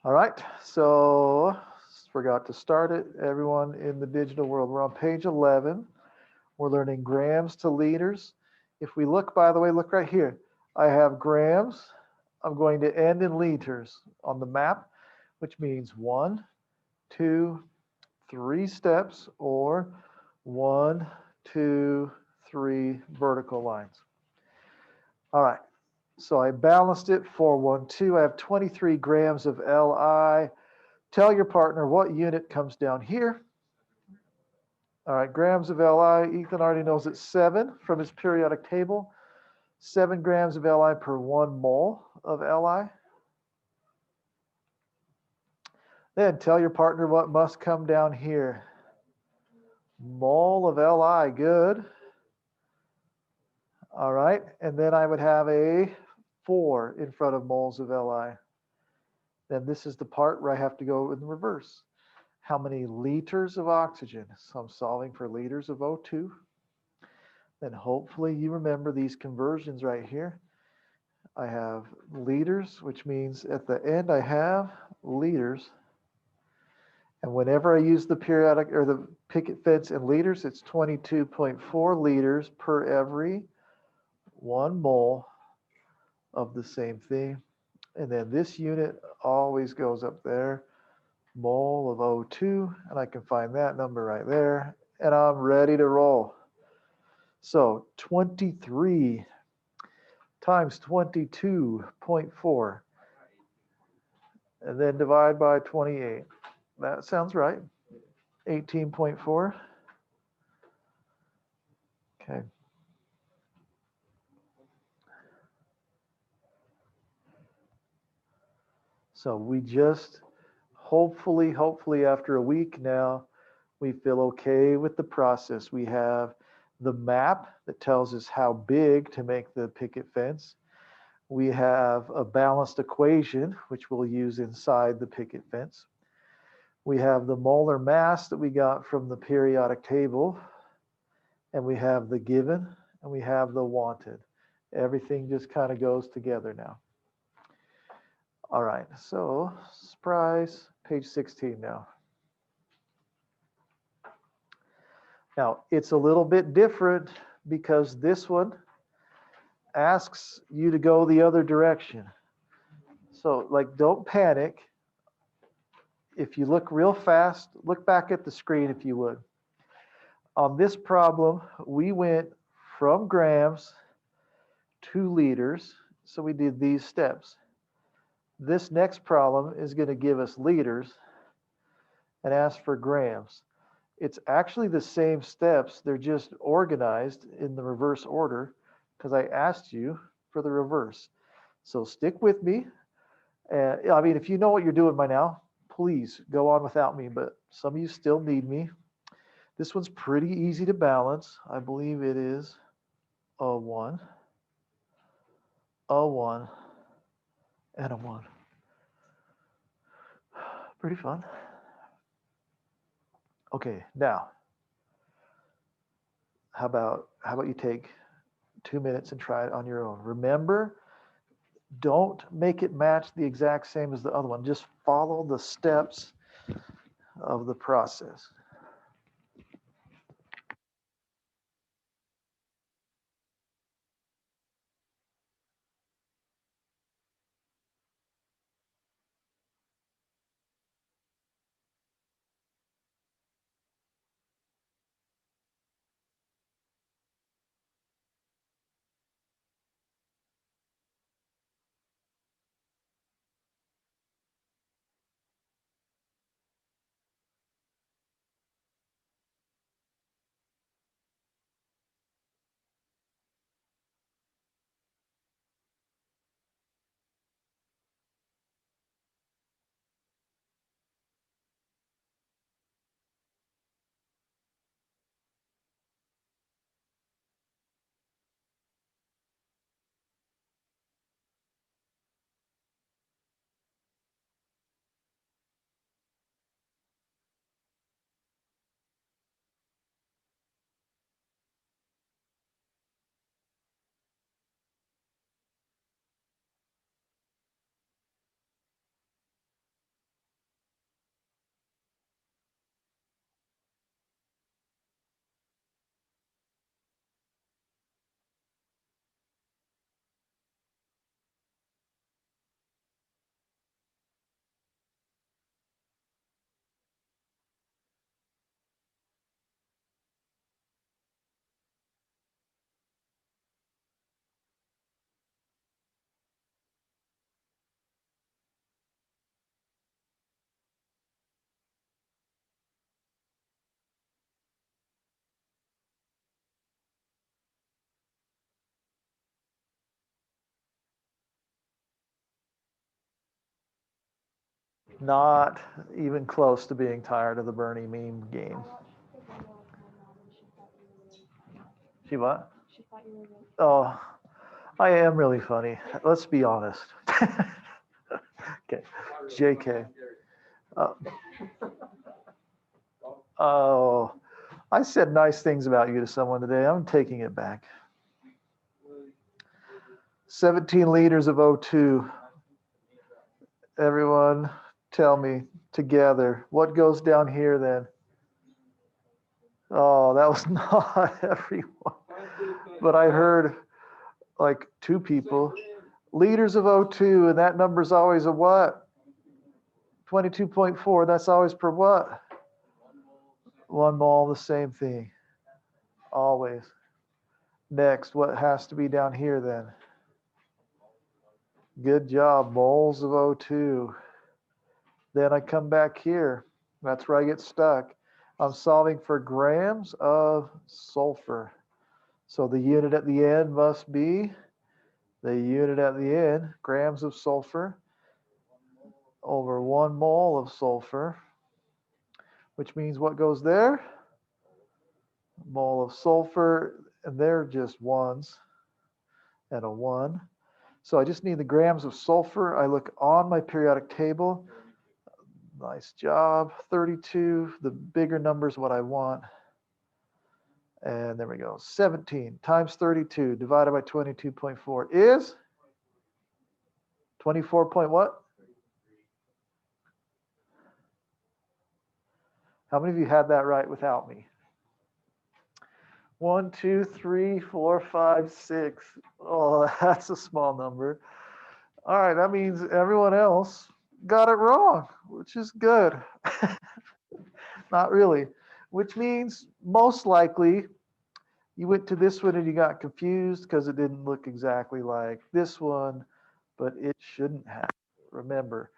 All right, so forgot to start it. Everyone in the digital world, we're on page 11. We're learning grams to liters. If we look, by the way, look right here. I have grams. I'm going to end in liters on the map, which means 1, 2, 3 steps, or 1, 2, 3 vertical lines. All right, so I balanced it 412. I have 23 grams of Li. Tell your partner what unit comes down here. All right, grams of Li. Ethan already knows it's 7 from his periodic table. 7 grams of Li per 1 mole of Li. Then tell your partner what must come down here. Mole of Li, good. All right, and then I would have a 4 in front of moles of Li. Then this is the part where I have to go in reverse. How many liters of oxygen? So I'm solving for liters of O2. Then hopefully you remember these conversions right here. I have liters, which means at the end I have liters. And whenever I use the periodic or the picket fence in liters, it's 22.4 liters per every 1 mole of the same thing. And then this unit always goes up there, mole of O2, and I can find that number right there, and I'm ready to roll. So 23 times 22.4, and then divide by 28. That sounds right. 18.4. Okay. So we just hopefully after a week now, we feel okay with the process. We have the map that tells us how big to make the picket fence. We have a balanced equation, which we'll use inside the picket fence. We have the molar mass that we got from the periodic table, and we have the given, and we have the wanted. Everything just kind of goes together now. All right, so surprise, page 16 now. Now, it's a little bit different because this one asks you to go the other direction. So, like, don't panic. If you look real fast, look back at the screen if you would. On this problem, we went from grams to liters, so we did these steps. This next problem is going to give us liters and ask for grams. It's actually the same steps, they're just organized in the reverse order because I asked you for the reverse. So stick with me. I mean, if you know what you're doing by now, please go on without me, but some of you still need me. This one's pretty easy to balance. I believe it is a 1, a 1, and a 1. Pretty fun. Okay, now, how about you take 2 minutes and try it on your own. Remember, don't make it match the exact same as the other one. Just follow the steps of the process. Not even close to being tired of the Bernie meme game. She what? Oh, I am really funny. Let's be honest. Okay, JK. Oh, I said nice things about you to someone today. I'm taking it back. 17 liters of O2. Everyone, tell me together, what goes down here then? Oh, that was not everyone. But I heard like 2 people. Liters of O2, and that number's always a what? 22.4. That's always per what? 1 mole, the same thing. Always. Next, what has to be down here then? Good job, moles of O2. Then I come back here. That's where I get stuck. I'm solving for grams of sulfur. So the unit at the end must be the unit at the end, grams of sulfur over 1 mole of sulfur, which means what goes there? Mole of sulfur, and they're just ones and a 1. So I just need the grams of sulfur. I look on my periodic table. Nice job. 32. The bigger number is what I want. And there we go. 17 times 32 divided by 22.4 is 24 point what? How many of you had that right without me? 1, 2, 3, 4, 5, 6. Oh, that's a small number. All right, that means everyone else got it wrong, which is good. Not really, which means most likely you went to this one and you got confused because it didn't look exactly like this one, but it shouldn't have. Remember,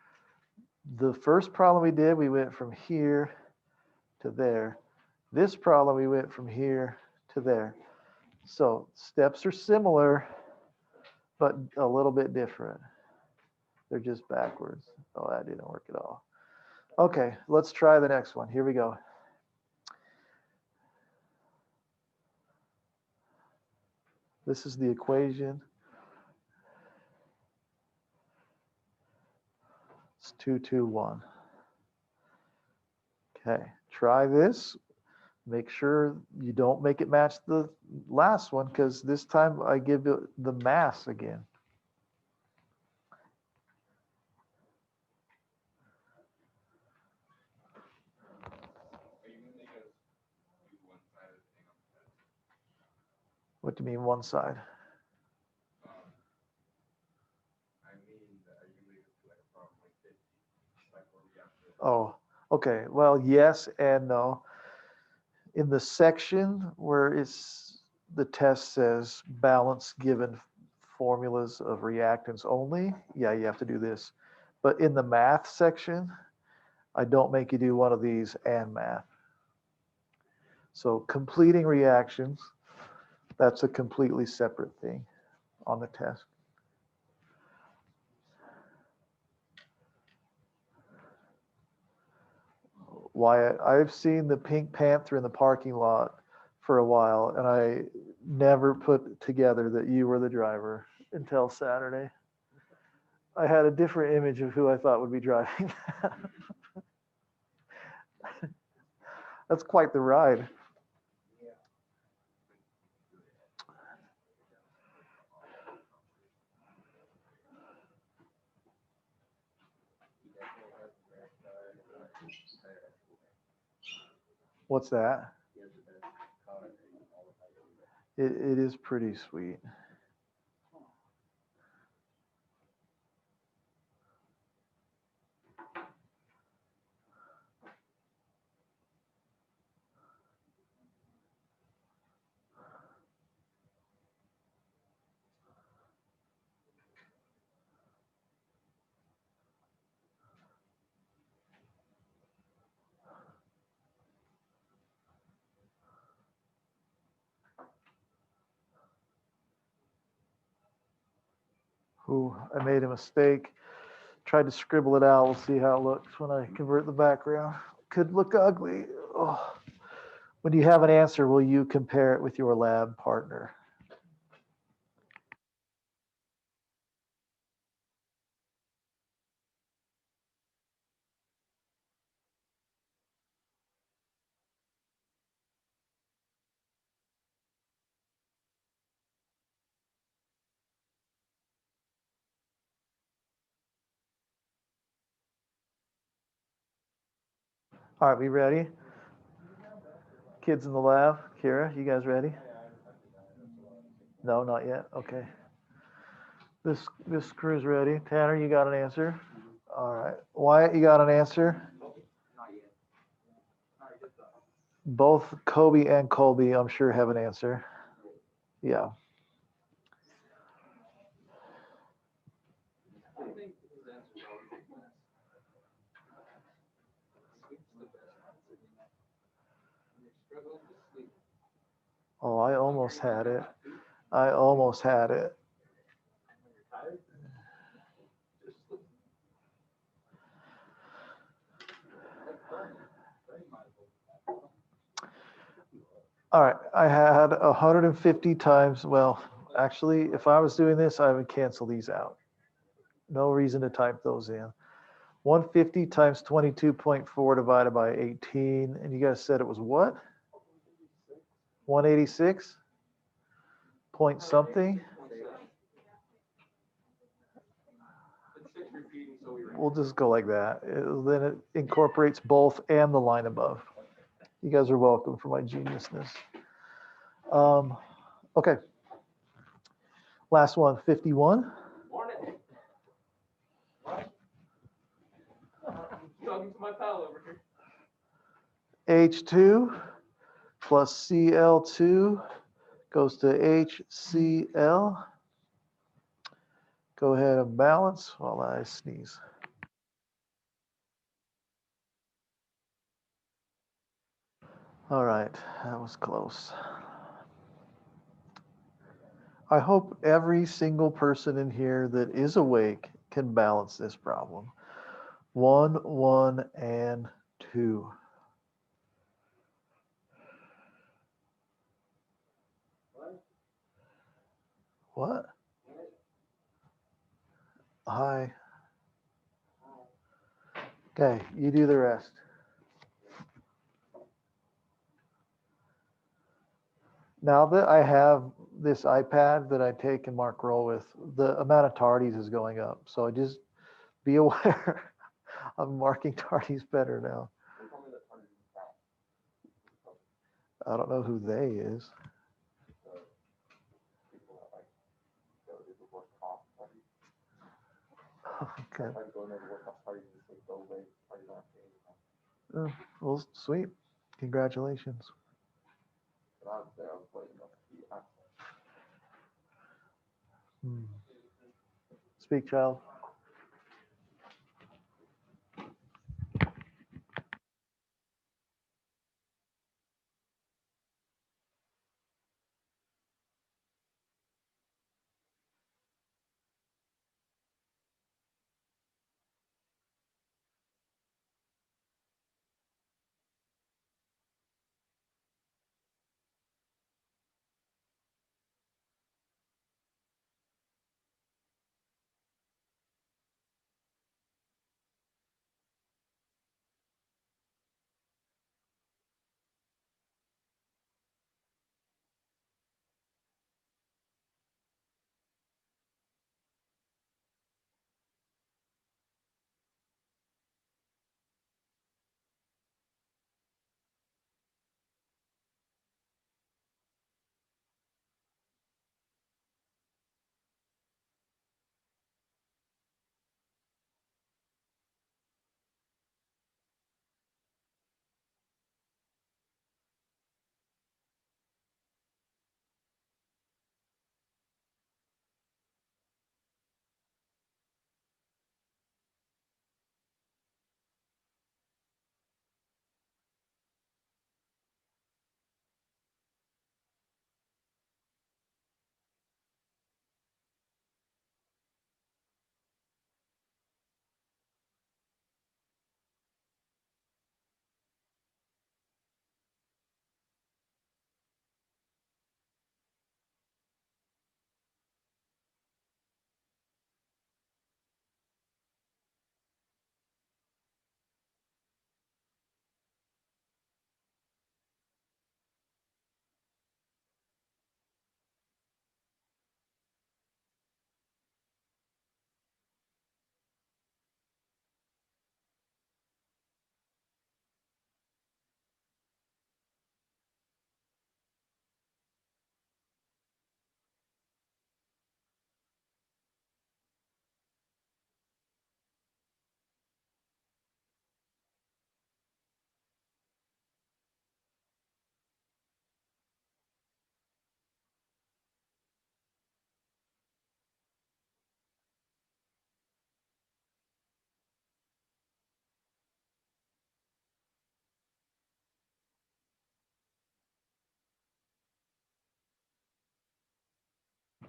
the first problem we did, we went from here to there. This problem, we went from here to there. So steps are similar, but a little bit different. They're just backwards. Oh, that didn't work at all. Okay, let's try the next one. Here we go. This is the equation. It's 221. Okay, try this. Make sure you don't make it match the last one, because this time I give you the mass again. What do you mean one side? Oh, okay. Well, yes and no. In the section where the test says balance given formulas of reactants only, yeah, you have to do this. But in the math section, I don't make you do one of these and math. So completing reactions, that's a completely separate thing on the test. Wyatt, I've seen the Pink Panther in the parking lot for a while, and I never put together that you were the driver until Saturday. I had a different image of who I thought would be driving that. That's quite the ride. What's that? It is pretty sweet. Ooh, I made a mistake. tried to scribble it out. We'll see how it looks when I convert the background. Could look ugly. Oh. When you have an answer, will you compare it with your lab partner? All right, we ready? Kids in the lab, Kira, you guys ready? No, not yet. Okay. This crew's ready. Tanner, you got an answer? All right. Wyatt, you got an answer? Both Kobe and Colby, I'm sure, have an answer. Yeah. Oh, I almost had it. I almost had it. All right, I had 150 times. Well, actually, if I was doing this, I would cancel these out. No reason to type those in. 150 times 22.4 divided by 18. And you guys said it was what? 186 point something. We'll just go like that. Then it incorporates both and the line above. You guys are welcome for my geniusness. Okay. Last one, 51. H2 plus Cl2 goes to HCl. Go ahead and balance while I sneeze. All right, that was close. I hope every single person in here that is awake can balance this problem. 1, 1, and 2. What? Hi. Okay, you do the rest. Now that I have this iPad that I take and mark roll with, the amount of tardies is going up. So just be aware. I'm marking tardies better now. I don't know who they is. Okay. Oh, well, sweet. Congratulations. Speak, child.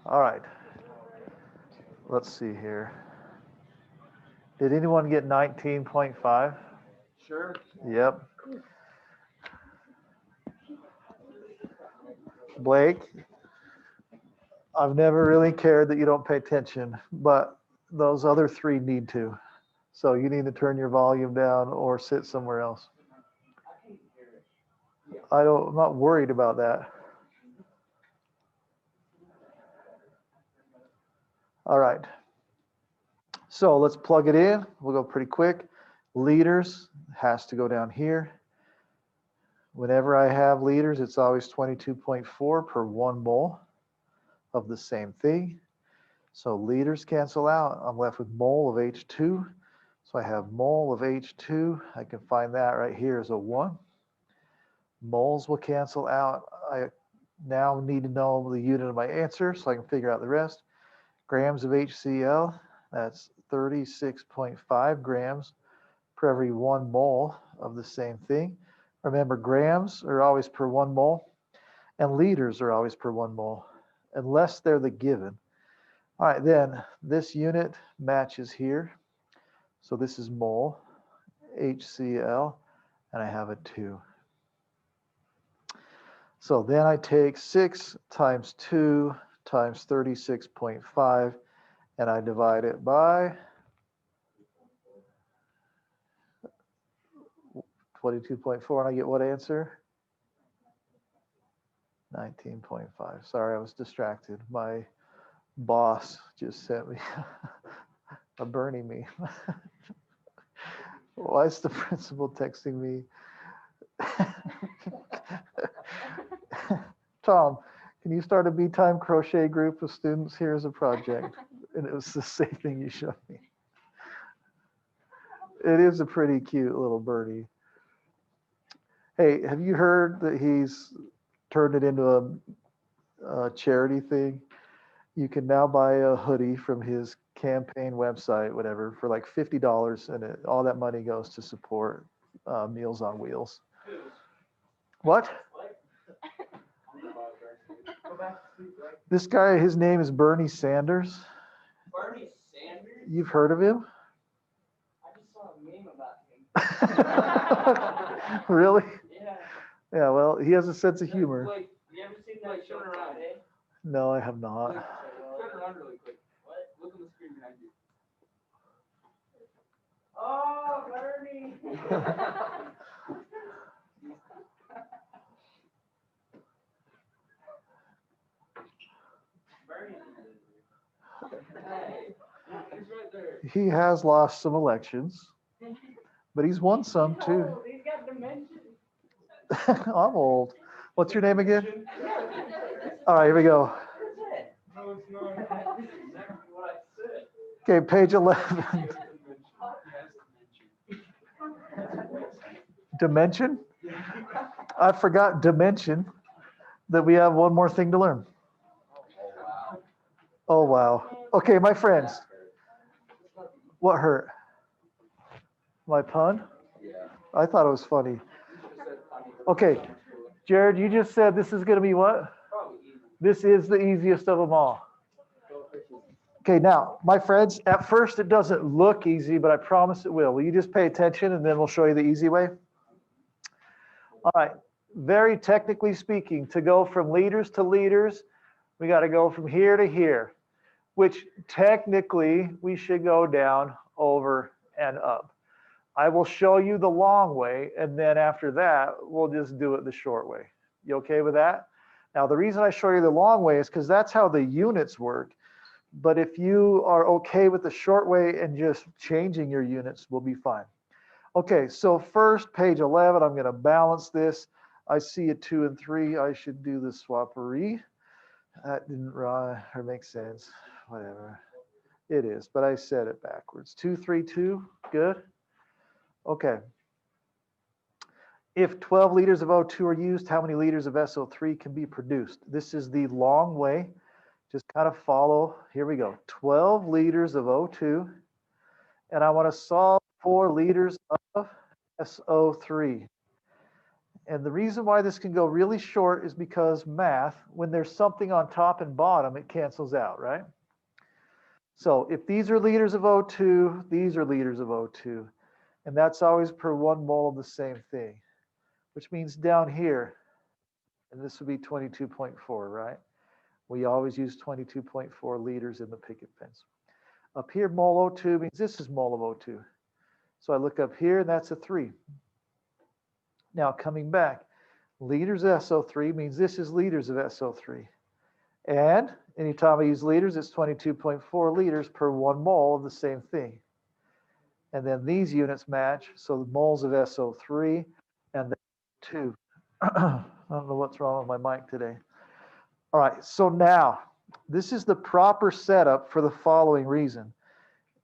All right. Let's see here. Did anyone get 19.5? Sure. Yep. Blake, I've never really cared that you don't pay attention, but those other three need to. So you need to turn your volume down or sit somewhere else. I'm not worried about that. All right. So let's plug it in. We'll go pretty quick. Liters has to go down here. Whenever I have liters, it's always 22.4 per 1 mole of the same thing. So liters cancel out. I'm left with mole of H2. So I have mole of H2. I can find that right here as a 1. Moles will cancel out. I now need to know the unit of my answer so I can figure out the rest. Grams of HCl, that's 36.5 grams per every 1 mole of the same thing. Remember, grams are always per 1 mole, and liters are always per 1 mole, unless they're the given. All right, then this unit matches here. So this is mole, HCl, and I have a 2. So then I take 6 times 2 times 36.5, and I divide it by 22.4, and I get what answer? 19.5. Sorry, I was distracted. My boss just sent me a Bernie me. Why is the principal texting me? Tom, can you start a B-time crochet group of students? Here's a project. And it was the same thing you showed me. It is a pretty cute little birdie. Hey, have you heard that he's turned it into a charity thing? You can now buy a hoodie from his campaign website, whatever, for like $50, and all that money goes to support Meals on Wheels. What? This guy, his name is Bernie Sanders. Bernie Sanders? You've heard of him? I just saw a meme about him. Really? Yeah. Yeah, well, he has a sense of humor. Like, you ever seen that show around, eh? No, I have not. Turn around really quick. What? Look on the screen behind you. Oh, Bernie! Hey, he's right there. He has lost some elections, but he's won some too. Oh, he's got dementia. I'm old. What's your name again? All right, here we go. No, it's not. That's exactly what I said. Okay, page 11. Dimension? I forgot dimension, that we have one more thing to learn. Oh, wow. Okay, my friends. What hurt? My pun? I thought it was funny. Okay, Jared, you just said this is going to be what? This is the easiest of them all. Okay, now, my friends, at first it doesn't look easy, but I promise it will. Will you just pay attention and then we'll show you the easy way? All right, very technically speaking, to go from liters to liters, we got to go from here to here, which technically we should go down, over, and up. I will show you the long way, and then after that, we'll just do it the short way. You okay with that? Now, the reason I show you the long way is because that's how the units work. But if you are okay with the short way and just changing your units, we'll be fine. Okay, so first, page 11, I'm going to balance this. I see a 2 and 3. I should do the swappery. That didn't rhyme or make sense. Whatever. It is, but I said it backwards. 2, 3, 2. Good. Okay. If 12 liters of O2 are used, how many liters of SO3 can be produced? This is the long way. Just kind of follow. Here we go. 12 liters of O2. And I want to solve 4 liters of SO3. And the reason why this can go really short is because math, when there's something on top and bottom, it cancels out, right? So if these are liters of O2, these are liters of O2. And that's always per 1 mole of the same thing, which means down here, and this would be 22.4, right? We always use 22.4 liters in the picket fence. Up here, mole O2 means this is mole of O2. So I look up here, and that's a 3. Now coming back, liters of SO3 means this is liters of SO3. And anytime I use liters, it's 22.4 liters per 1 mole of the same thing. And then these units match, so the moles of SO3 and the 2. I don't know what's wrong with my mic today. All right, so now this is the proper setup for the following reason.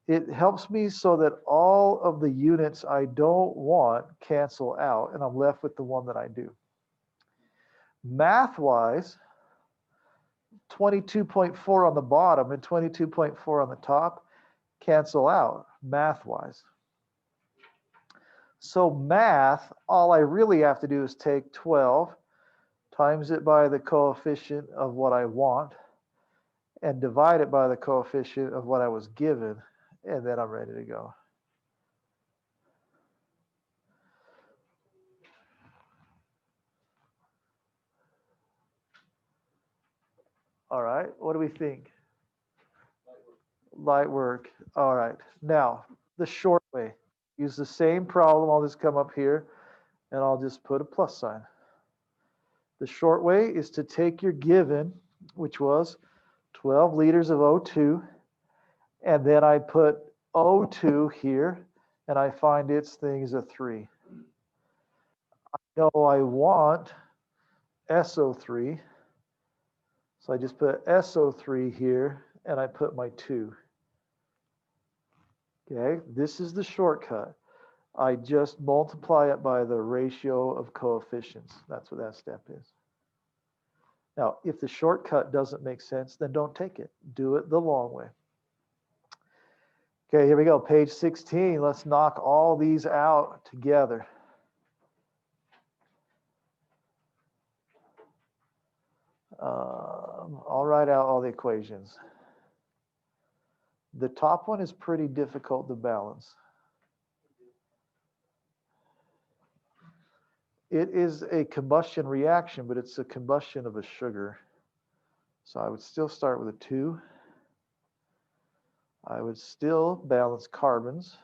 It helps me so that all of the units I don't want cancel out, and I'm left with the one that I do. Math-wise, 22.4 on the bottom and 22.4 on the top cancel out, math-wise. So math, all I really have to do is take 12, times it by the coefficient of what I want, and divide it by the coefficient of what I was given, and then I'm ready to go. All right, what do we think? Light work. All right, now the short way. Use the same problem. I'll just come up here and I'll just put a plus sign. The short way is to take your given, which was 12 liters of O2, and then I put O2 here, and I find its thing is a 3. I know I want SO3, so I just put SO3 here, and I put my 2. Okay, this is the shortcut. I just multiply it by the ratio of coefficients. That's what that step is. Now, if the shortcut doesn't make sense, then don't take it. Do it the long way. Okay, here we go. Page 16. Let's knock all these out together. I'll write out all the equations. The top one is pretty difficult to balance. It is a combustion reaction, but it's a combustion of a sugar. So I would still start with a 2. I would still balance carbons.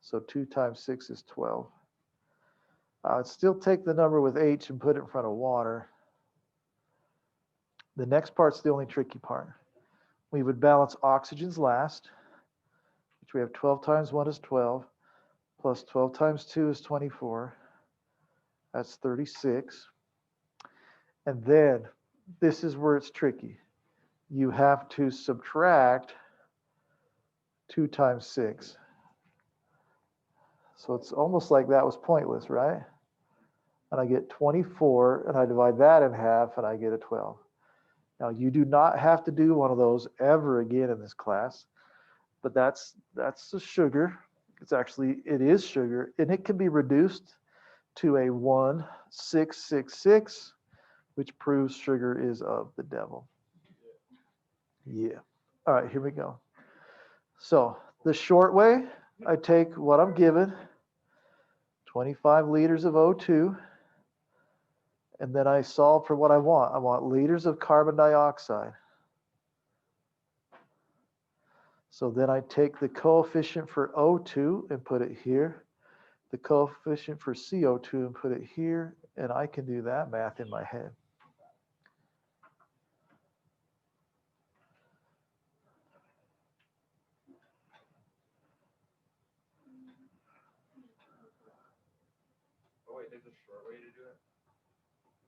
So 2 times 6 is 12. I would still take the number with H and put it in front of water. The next part's the only tricky part. We would balance oxygens last, which we have 12 times 1 is 12, plus 12 times 2 is 24. That's 36. And then this is where it's tricky. You have to subtract 2 times 6. So it's almost like that was pointless, right? And I get 24, and I divide that in half, and I get a 12. Now, you do not have to do one of those ever again in this class, but that's the sugar. It is sugar, and it can be reduced to a 1,666, which proves sugar is of the devil. Yeah. All right, here we go. So the short way, I take what I'm given, 25 liters of O2, and then I solve for what I want. I want liters of carbon dioxide. So then I take the coefficient for O2 and put it here, the coefficient for CO2 and put it here, and I can do that math in my head. Oh wait, there's a short way to do it?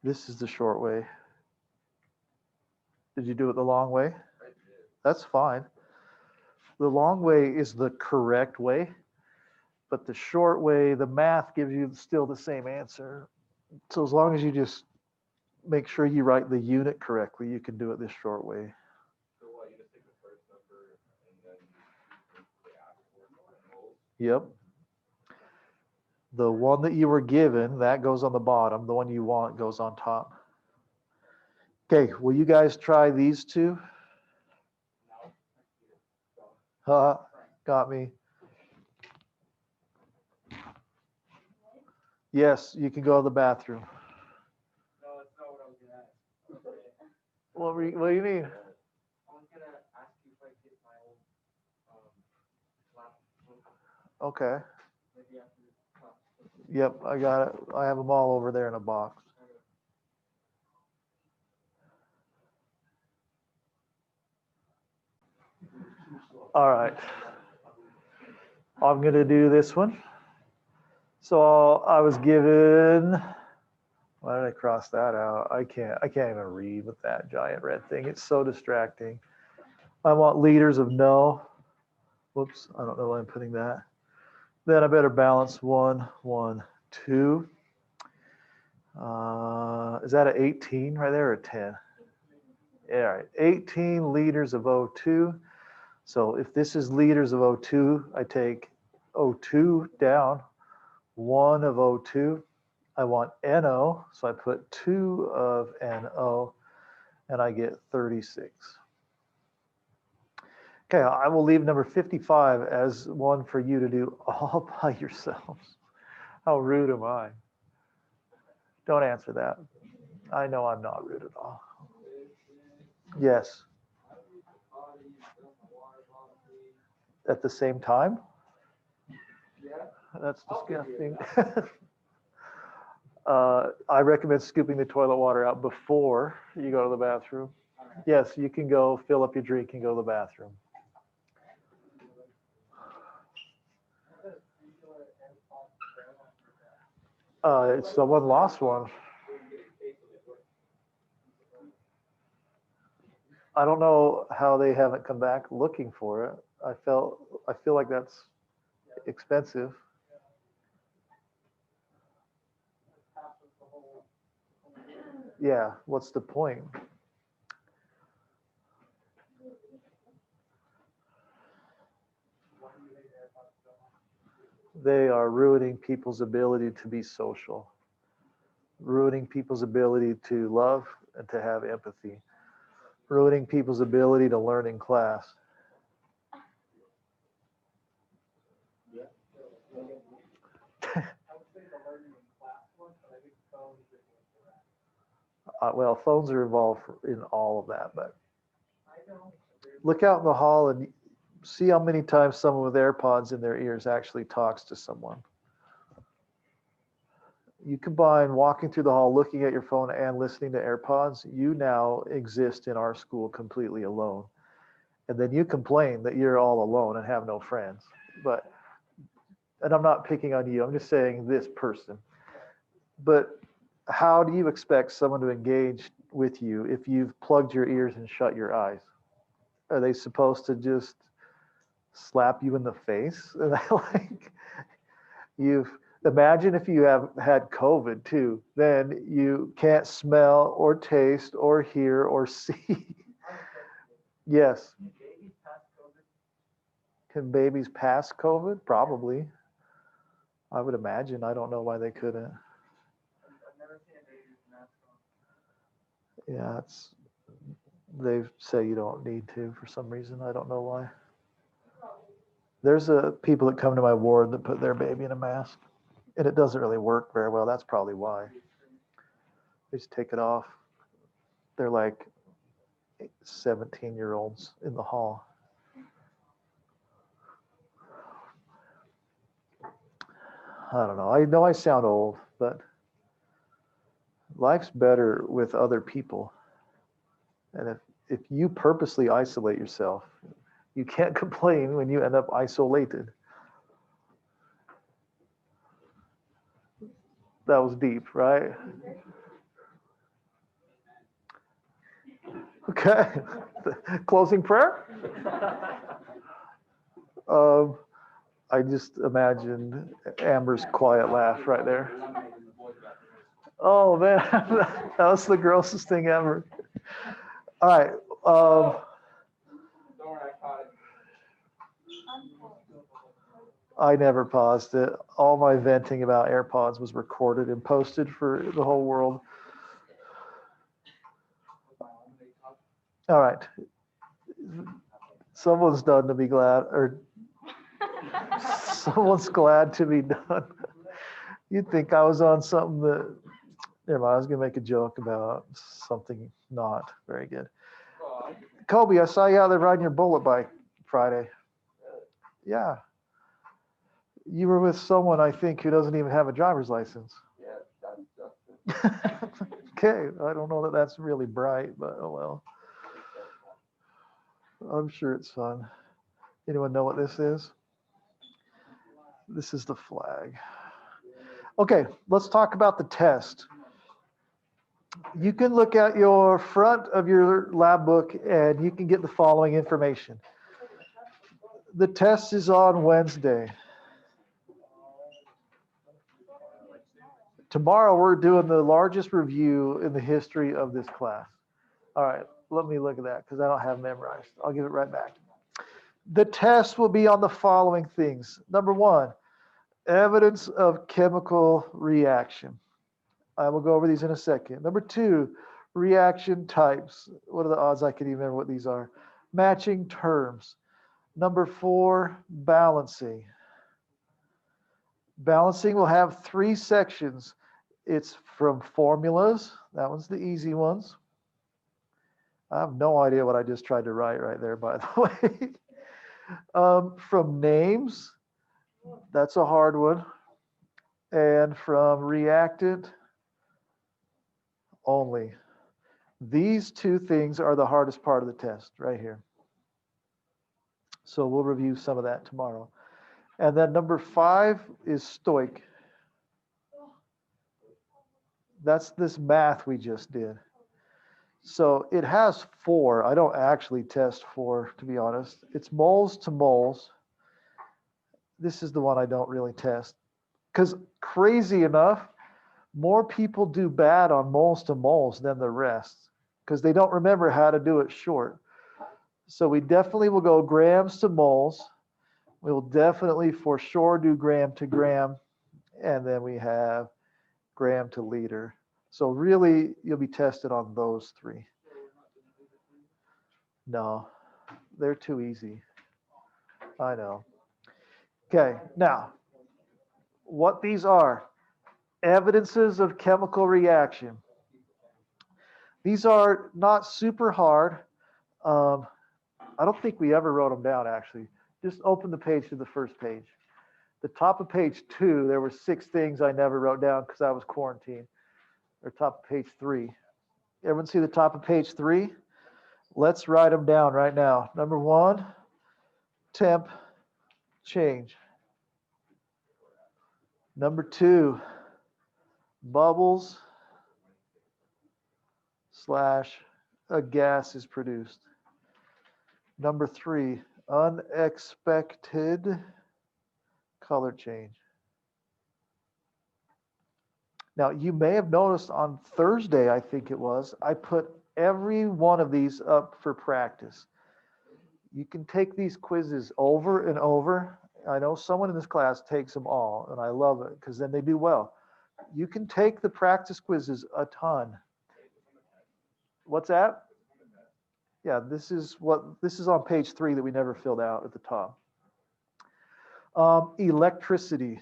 This is the short way. Did you do it the long way? I did. That's fine. The long way is the correct way, but the short way, the math gives you still the same answer. So as long as you just make sure you write the unit correctly, you can do it this short way. So what, you just take the first number and then they ask for it in moles? Yep. The one that you were given, that goes on the bottom. The one you want goes on top. Okay, will you guys try these two? Got me. Yes, you can go to the bathroom. No, that's not what I was gonna ask. What do you mean? I was gonna ask you if I get my old, laptop. Okay. Maybe after this class. Yep, I got it. I have them all over there in a box. All right. I'm going to do this one. So I was given, why did I cross that out? I can't even read with that giant red thing. It's so distracting. I want liters of no. Whoops, I don't know why I'm putting that. Then I better balance 1, 1, 2. Is that an 18 right there or a 10? Yeah, all right, 18 liters of O2. So if this is liters of O2, I take O2 down, 1 of O2. I want NO, so I put 2 of NO, and I get 36. Okay, I will leave number 55 as one for you to do all by yourselves. How rude am I? Don't answer that. I know I'm not rude at all. Yes. At the same time? That's disgusting. I recommend scooping the toilet water out before you go to the bathroom. Yes, you can go fill up your drink and go to the bathroom. Someone lost one. I don't know how they haven't come back looking for it. I feel like that's expensive. Yeah, what's the point? They are ruining people's ability to be social, ruining people's ability to love and to have empathy, ruining people's ability to learn in class. Well, phones are involved in all of that, but look out in the hall and see how many times someone with AirPods in their ears actually talks to someone. You combine walking through the hall, looking at your phone, and listening to AirPods, you now exist in our school completely alone. And then you complain that you're all alone and have no friends. And I'm not picking on you, I'm just saying this person. But how do you expect someone to engage with you if you've plugged your ears and shut your eyes? Are they supposed to just slap you in the face? Like, imagine if you have had COVID too, then you can't smell or taste or hear or see. Yes. Can babies pass COVID? Probably. I would imagine. I don't know why they couldn't. Yeah, they say you don't need to for some reason. I don't know why. There's people that come to my ward that put their baby in a mask, and it doesn't really work very well. That's probably why. They just take it off. They're like 17-year-olds in the hall. I don't know. I know I sound old, but life's better with other people. And if you purposely isolate yourself, you can't complain when you end up isolated. That was deep, right? Okay. Closing prayer? I just imagined Amber's quiet laugh right there. Oh man, that was the grossest thing ever. All right. I never paused it. All my venting about AirPods was recorded and posted for the whole world. All right. Someone's done to be glad, or someone's glad to be done. You'd think I was on something that, never mind, I was going to make a joke about something not very good. Kobe, I saw you out there riding your bullet bike Friday. Yeah. You were with someone, I think, who doesn't even have a driver's license. Okay, I don't know that that's really bright, but oh well. I'm sure it's fun. Anyone know what this is? This is the flag. Okay, let's talk about the test. You can look at your front of your lab book and you can get the following information. The test is on Wednesday. Tomorrow we're doing the largest review in the history of this class. All right, let me look at that because I don't have memorized. I'll give it right back. The test will be on the following things. Number one, evidence of chemical reaction. I will go over these in a second. Number two, reaction types. What are the odds I can even remember what these are? Matching terms. Number four, balancing. Balancing will have three sections. It's from formulas. That one's the easy ones. I have no idea what I just tried to write right there, by the way. From names, that's a hard one. And from reactant only. These two things are the hardest part of the test right here. So we'll review some of that tomorrow. And then number five is stoic. That's this math we just did. So it has four. I don't actually test four, to be honest. It's moles to moles. This is the one I don't really test. Because crazy enough, more people do bad on moles to moles than the rest because they don't remember how to do it short. So we definitely will go grams to moles. We will definitely for sure do gram to gram. And then we have gram to liter. So really, you'll be tested on those three. No, they're too easy. I know. Okay, now, what these are, evidences of chemical reaction. These are not super hard. I don't think we ever wrote them down, actually. Just open the page to the first page. The top of page 2, there were 6 things I never wrote down because I was quarantined. Or top of page 3. Everyone see the top of page 3? Let's write them down right now. Number 1, temp change. Number 2, bubbles / a gas is produced. Number 3, unexpected color change. Now, you may have noticed on Thursday, I think it was, I put every one of these up for practice. You can take these quizzes over and over. I know someone in this class takes them all, and I love it because then they do well. You can take the practice quizzes a ton. What's that? Yeah, this is on page 3 that we never filled out at the top. Electricity.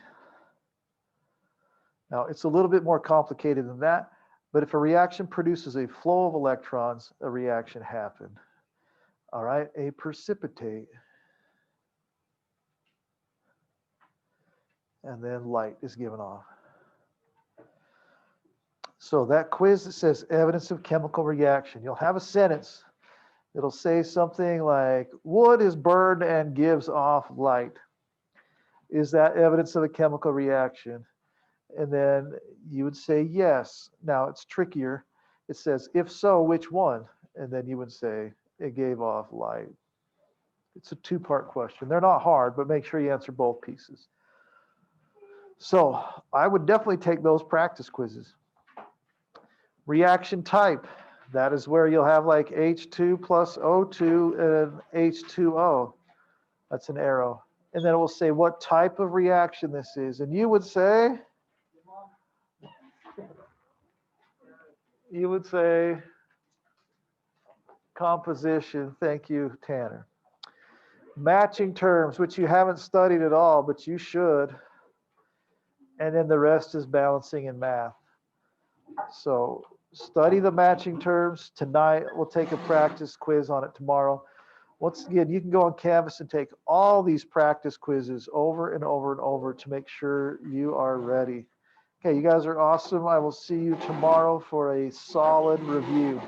Now, it's a little bit more complicated than that, but if a reaction produces a flow of electrons, a reaction happened. All right, a precipitate. And then light is given off. So that quiz that says evidence of chemical reaction, you'll have a sentence. It'll say something like, wood is burned and gives off light. Is that evidence of a chemical reaction? And then you would say yes. Now it's trickier. It says, if so, which one? And then you would say, it gave off light. It's a 2-part question. They're not hard, but make sure you answer both pieces. So I would definitely take those practice quizzes. Reaction type. That is where you'll have like H2 plus O2 and H2O. That's an arrow. and then it will say what type of reaction this is. And you would say composition. Thank you, Tanner. Matching terms, which you haven't studied at all, but you should. And then the rest is balancing in math. So study the matching terms tonight. We'll take a practice quiz on it tomorrow. Once again, you can go on Canvas and take all these practice quizzes over and over and over to make sure you are ready. Okay, you guys are awesome. I will see you tomorrow for a solid review.